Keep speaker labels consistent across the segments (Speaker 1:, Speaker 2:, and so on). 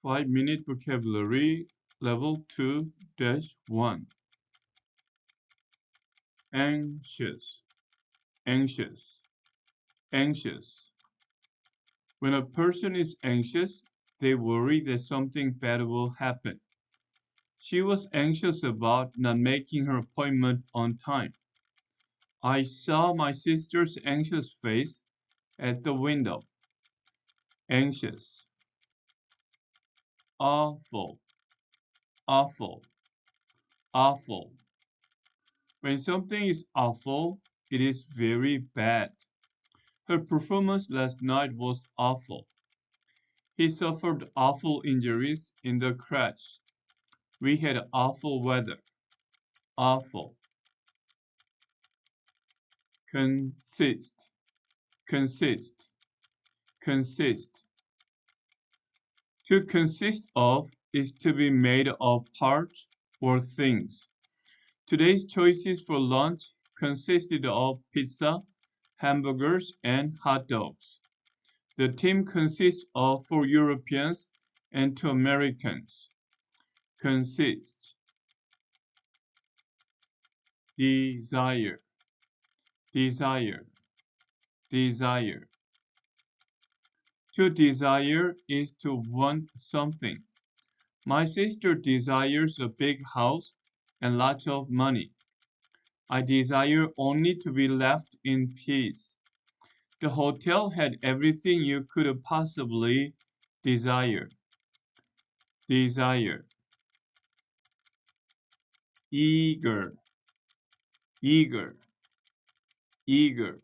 Speaker 1: 5-minute vocabulary level 2-1. Anxious, anxious, anxious. When a person is anxious, they worry that something bad will happen. She was anxious about not making her appointment on time. I saw my sister's anxious face at the window. Anxious. Awful, awful, awful. When something is awful, it is very bad. Her performance last night was awful. He suffered awful injuries in the crash. We had awful weather. Awful. Consist, consist, consist. To consist of is to be made of parts or things. Today's choices for lunch consisted of pizza, hamburgers, and hot dogs. The team consists of 4 Europeans and 2 Americans. Consists. Desire, desire, desire. To desire is to want something. My sister desires a big house and lots of money. I desire only to be left in peace. The hotel had everything you could possibly desire. Desire. Eager, eager, eager.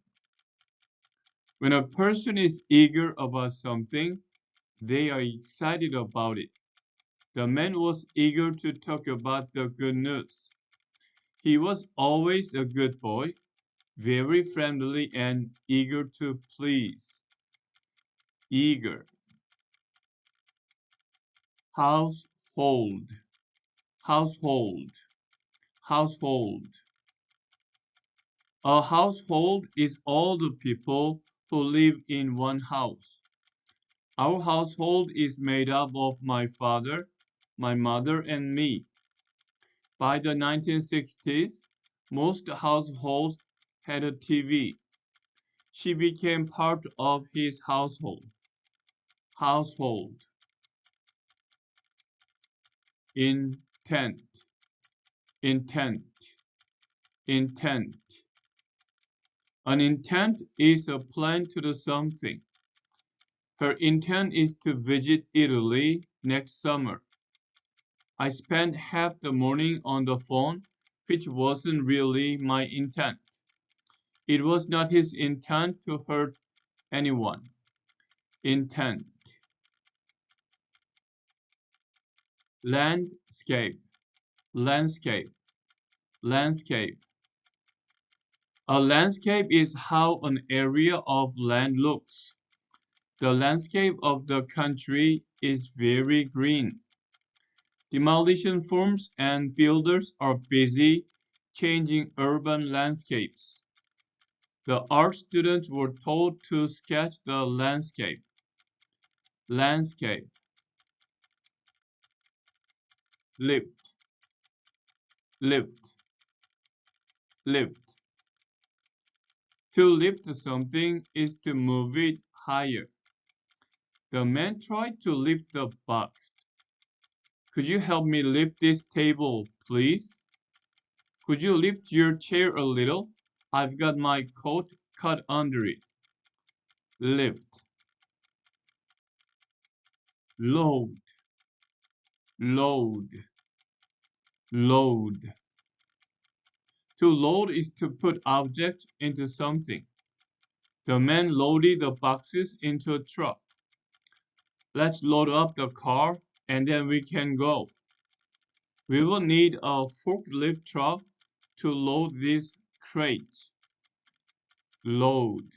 Speaker 1: When a person is eager about something, they are excited about it. The man was eager to talk about the good news. He was always a good boy, very friendly and eager to please. Eager. Household, household, household. A household is all the people who live in one house. Our household is made up of my father, my mother, and me. By the 1960s, most households had a TV. She became part of his household. Household. Intent, intent, intent. An intent is a plan to do something. Her intent is to visit Italy next summer. I spent half the morning on the phone, which wasn't really my intent. It was not his intent to hurt anyone. Intent. Landscape, landscape, landscape. A landscape is how an area of land looks. The landscape of the country is very green. Demolition firms and builders are busy changing urban landscapes. The art students were told to sketch the landscape. Landscape. Lift, lift, lift. To lift something is to move it higher. The man tried to lift the box. Could you help me lift this table, please? Could you lift your chair a little? I've got my coat cut under it. Lift. Load, load, load. To load is to put objects into something. The man loaded the boxes into a truck. Let's load up the car and then we can go. We will need a forklift truck to load these crates. Load.